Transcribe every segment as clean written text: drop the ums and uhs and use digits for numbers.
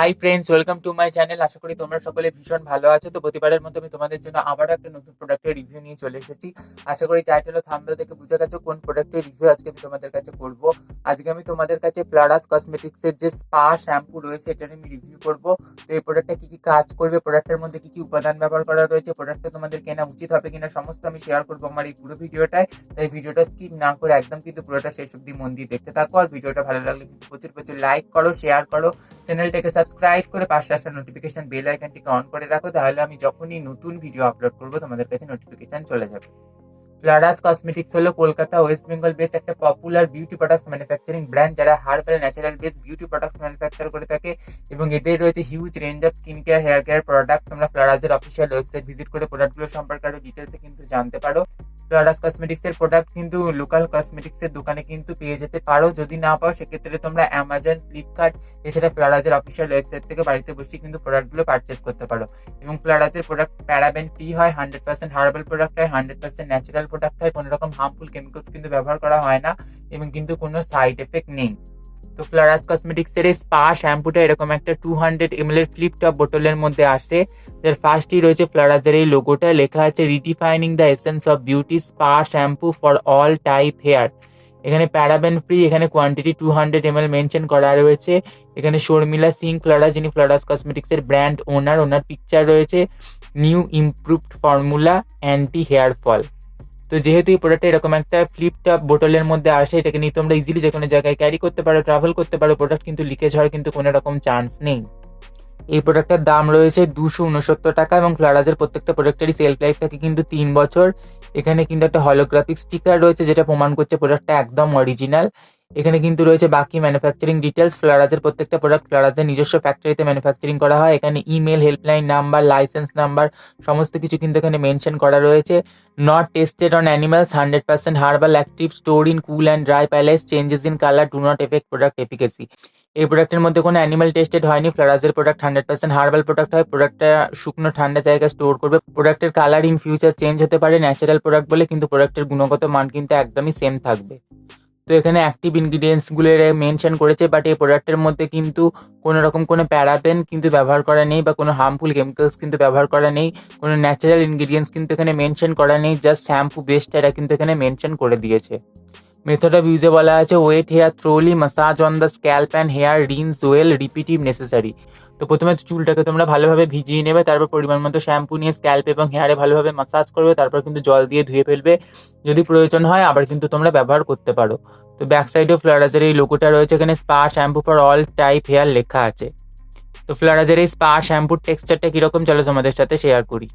High friends, welcome to my channel. আশা করি তোমরা সকলে ভীষণ ভালো আছো। তো প্রতিবারের মতো আমি তোমাদের জন্য আবারও একটা নতুন প্রোডাক্টের রিভিউ নিয়ে চলে এসেছি। আশা করি টাইটেল ও থাম্বনেল থেকে বুঝে গেছো কোন প্রোডাক্টের রিভিউ আজকে আমি তোমাদের কাছে করব। আজকে আমি তোমাদের কাছে ফ্লারাস কসমেটিক্সের যে স্পা শ্যাম্পু রয়েছে এটার আমি রিভিউ করব। তো এই প্রোডাক্টটা কি কি কাজ করবে, প্রোডাক্টের মধ্যে কি কি উপাদান ব্যবহার করা রয়েছে, প্রোডাক্টটা তোমাদের কেনা উচিত হবে কিনা, সমস্ত আমি শেয়ার করবো আমার এই পুরো ভিডিওটায়। তাই ভিডিওটা স্কিপ না করে একদম কিন্তু পুরোটা শেষ অব্দি মন দিয়ে দেখতে থাকো। আর ভিডিওটা ভালো লাগলে কিন্তু প্রচুর প্রচুর লাইক করো, শেয়ার করো, চ্যানেলটাকে সাবস্ক্রাইব করে পাশে আসা নোটিফিকেশন বেল আইকনটিকে অন করে রাখো। তাহলে আমি যখনই নতুন ভিডিও আপলোড করবো তোমাদের কাছে নোটিফিকেশন চলে যাবে। ফ্লারাস কসমেটিক্স হলো কলকাতা ওয়েস্ট বেঙ্গল বেস একটা popular beauty products manufacturing brand, যারা herbal natural base beauty products manufacture করে থাকে এবং এদের রয়েছে huge range of skin care hair care product. তোমরা ফ্লারাসের অফিসিয়াল ওয়েবসাইট ভিজিট করে প্রোডাক্টগুলো সম্পর্কে আরো ডিটেলসে কিন্তু জানতে পারো। ফ্লারাস কসমেটিক্স এর প্রোডাক্ট কিন্তু লোকাল কসমেটিক্স এর দোকানে কিন্তু পেয়ে যেতে পারো। যদি না পাও সেক্ষেত্রে তোমরা অ্যামাজন, ফ্লিপকার্ট এছাড়া ফ্লারাসের অফিসিয়াল ওয়েবসাইট থেকে বাড়িতে বসে কিন্তু প্রোডাক্টগুলো পারচেস করতে পারো। এবং ফ্লারাসের প্রোডাক্ট প্যারাবেন ফ্রি হয়, 100% হার্বাল প্রোডাক্ট হয়, 100% ন্যাচারাল প্রোডাক্ট হয়, কোনো রকম হার্মফুল কেমিক্যালস কিন্তু ব্যবহার করা হয় না এবং কিন্তু কোনো সাইড এফেক্ট নেই। তো ফ্লারাস কসমেটিক্স এর স্পা শ্যাম্পুটা এরকম একটা 200 ml এর ফ্লিপ টপ বোতলের মধ্যে আসে, যার ফার্স্টই রয়েছে ফ্লারাসের এই লোগোটা, লেখা আছে redefining the essence of beauty spa shampoo for all type hair. এখানে প্যারাবেন ফ্রি, এখানে কোয়ান্টিটি 200 ml মেনশন করা রয়েছে। এখানে শর্মিলা সিং ফ্লারাস, যিনি ফ্লারাস কসমেটিক্স এর ব্র্যান্ড ওনার পিকচার রয়েছে। New improved formula anti hair fall. তো যেহেতু এই প্রোডাক্টটা এরকম একটা ফ্লিপ টপ বোতলের মধ্যে আসে, এটাকে নিয়ে তোমরা ইজিলি যে কোনো জায়গায় ক্যারি করতে পারো, ট্রাভেল করতে পারো। প্রোডাক্ট কিন্তু লিকেজ হওয়ার কিন্তু কোনো রকম চান্স নেই। এই প্রোডাক্টের দাম রয়েছে 269 টাকা এবং ফ্লারাসের প্রত্যেকটা প্রোডাক্টেরই সেলফ লাইফ থাকে কিন্তু 3 বছর। এখানে কিন্তু একটা হলোগ্রাফিক স্টিকার রয়েছে যেটা প্রমাণ করছে প্রোডাক্টটা একদম অরিজিনাল। এখানে কিন্তু রয়েছে বাকি ম্যানুফ্যাকচারিং ডিটেলস। ফ্লারাসের প্রত্যেকটা প্রোডাক্ট ফ্লারাসের নিজস্ব ফ্যাক্টরিতে ম্যানুফ্যাকচারিং করা হয়। এখানে email, helpline number, licence number সমস্ত কিছু কিন্তু এখানে মেনশন করা রয়েছে। Not tested on animals, 100% herbal active, store in cool and dry place, changes in colour do not effect product efficacy. এই প্রোডাক্টের মধ্যে কোনো অ্যানিমাল টেস্টেড হয়নি। ফ্লারাসের প্রোডাক্ট 100% হার্বাল প্রোডাক্ট হয়। প্রোডাক্টটা শুকনো ঠান্ডা জায়গায় স্টোর করবে। প্রোডাক্টের কালার ইন ফিউচার চেঞ্জ হতে পারে, ন্যাচারাল প্রোডাক্ট বলে, কিন্তু প্রোডাক্টের গুণগত মান কিন্তু একদমই সেম থাকবে। তো এখানে অ্যাক্টিভ ইনগ্রিডিয়েন্টস গুলো মেনশন করেছে, বাট এই প্রোডাক্টের মধ্যে কিন্তু কোনো রকম কোনো প্যারাবেন কিন্তু ব্যবহার করা নেই বা কোনো হার্মফুল কেমিক্যালস কিন্তু ব্যবহার করা নেই। কোনো ন্যাচারাল ইনগ্রিডিয়েন্টস কিন্তু এখানে মেনশন করা নেই, জাস্ট শ্যাম্পু বেসটা এরা কিন্তু এখানে মেনশন করে দিয়েছে। মেথড অফ ইউজে বলা আছে wet hair thoroughly, massage on the scalp and hair, rinse well, repetitive necessary. তো প্রথমে চুলটাকে তোমরা ভালোভাবে ভিজিয়ে নেবে, তারপর পরিমাণ মতো শ্যাম্পু নিয়ে স্ক্যাল্প এবং হেয়ারে ভালোভাবে মাসাজ করবে, তারপর কিন্তু জল দিয়ে ধুয়ে ফেলবে। যদি প্রয়োজন হয় আবার কিন্তু তোমরা ব্যবহার করতে পারো। তো ব্যাক সাইডেও ফ্লারাসের এই লোগোটা রয়েছে, এখানে spa shampoo for all type hair লেখা আছে। তো ফ্লারাসের এই স্পা শ্যাম্পুর টেক্সচারটা কিরকম চলো তোমাদের সাথে শেয়ার করি।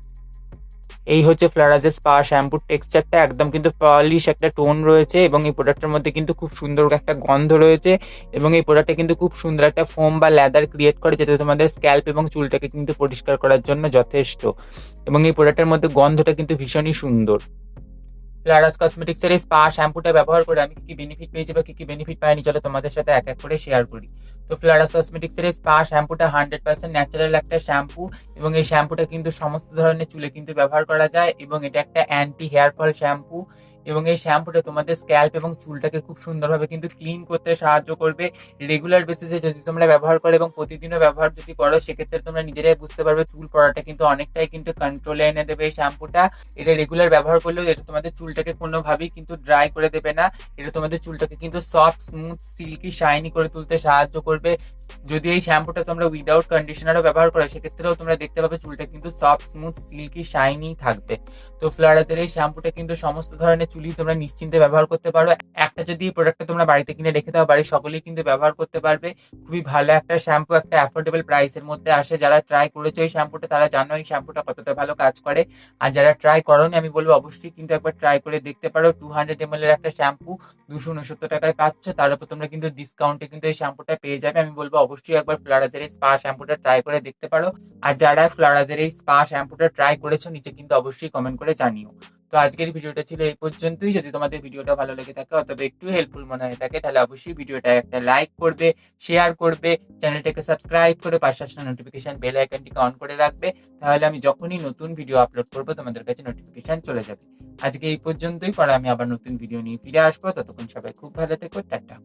এই হচ্ছে ফ্লারাসের স্পা শ্যাম্পুর টেক্সচারটা, একদম কিন্তু পলিশ একটা টোন রয়েছে এবং এই প্রোডাক্টের মধ্যে কিন্তু খুব সুন্দর একটা গন্ধ রয়েছে এবং এই প্রোডাক্টটা কিন্তু খুব সুন্দর একটা ফোম বা লেদার ক্রিয়েট করে, যেটা তোমাদের স্ক্যাল্প এবং চুলটাকে কিন্তু পরিষ্কার করার জন্য যথেষ্ট। এবং এই প্রোডাক্টের মধ্যে গন্ধটা কিন্তু ভীষণই সুন্দর। ফ্লারাস কসমেটিক্স এর এই স্পা শ্যাম্পুটা ব্যবহার করে আমি কি কি বেনিফিট পেয়েছি বা কি কি বেনিফিট পাইনি চলো তোমাদের সাথে এক এক করে শেয়ার করি। তো ফ্লারাস কসমেটিক্স এর এই স্পা শ্যাম্পুটা 100% ন্যাচারাল একটা শ্যাম্পু এবং এই শ্যাম্পুটা কিন্তু সমস্ত ধরনের চুলে কিন্তু ব্যবহার করা যায় এবং এটা একটা অ্যান্টি হেয়ার ফল শ্যাম্পু। এবং এই শ্যাম্পুটা তোমাদের স্ক্যাল্প এবং চুলটাকে খুব সুন্দরভাবে কিন্তু ক্লিন করতে সাহায্য করবে। রেগুলার বেসিসে যদি তোমরা ব্যবহার করো এবং প্রতিদিনও ব্যবহার যদি করো সেক্ষেত্রে তোমরা নিজেরাই বুঝতে পারবে চুল পড়াটা কিন্তু অনেকটাই কিন্তু কন্ট্রোলে এনে দেবে এই শ্যাম্পুটা। এটা রেগুলার ব্যবহার করলেও এটা তোমাদের চুলটাকে কোনোভাবেই কিন্তু ড্রাই করে দেবে না। এটা তোমাদের চুলটাকে কিন্তু সফট, স্মুথ, সিল্কি, শাইনি করে তুলতে সাহায্য করবে। যদি এই শ্যাম্পুটা তোমরা উইদাউট কন্ডিশনারও ব্যবহার করো সেক্ষেত্রেও তোমরা দেখতে পাবে চুলটা কিন্তু সফট, স্মুথ, সিল্কি, শাইনি থাকবে। তো ফ্লারাসের এই শ্যাম্পুটা কিন্তু সমস্ত ধরনের চুলই তোমরা নিশ্চিন্তে ব্যবহার করতে পারো। একটা যদি এই প্রোডাক্টটা তোমরা বাড়িতে কিনে রেখে দাও বাড়ির সকলেই কিন্তু ব্যবহার করতে পারবে। খুবই ভালো একটা শ্যাম্পু, একটা অ্যাফোর্ডেবল প্রাইসের মধ্যে আসে। যারা ট্রাই করেছে এই শ্যাম্পুটা তারা জানো এই শ্যাম্পুটা কতটা ভালো কাজ করে। আর যারা ট্রাই করোনি আমি বলবো অবশ্যই কিন্তু একবার ট্রাই করে দেখতে পারো। 200 ml এর একটা শ্যাম্পু 269 টাকায় পাচ্ছ, তার উপর তোমরা কিন্তু ডিসকাউন্টে কিন্তু এই শ্যাম্পুটা পেয়ে যাবে। আমি বলবো অবশ্যই একবার ফ্লারাসের এই স্পা শ্যাম্পুটা ট্রাই করে দেখতে পারো। আর যারা ফ্লারাসের এই স্পা শ্যাম্পুটা ট্রাই করেছো নিচে কিন্তু অবশ্যই কমেন্ট করে জানিও। তো আজকের ভিডিওটা ছিল এই পর্যন্তই। যদি তোমাদের ভিডিওটা ভালো লেগে থাকে অথবা একটু হেল্পফুল মনে হয়ে থাকে তাহলে অবশ্যই ভিডিওটা একটা লাইক করবে, শেয়ার করবে, চ্যানেলটাকে সাবস্ক্রাইব করে পাশে আসা নোটিফিকেশন বেল আইকনটিকে অন করে রাখবে। তাহলে আমি যখনই নতুন ভিডিও আপলোড করবো তোমাদের কাছে নোটিফিকেশন চলে যাবে। আজকে এই পর্যন্তই, পরে আমি আবার নতুন ভিডিও নিয়ে ফিরে আসবো। ততক্ষণ সবাই খুব ভালো থেকো, টাটা।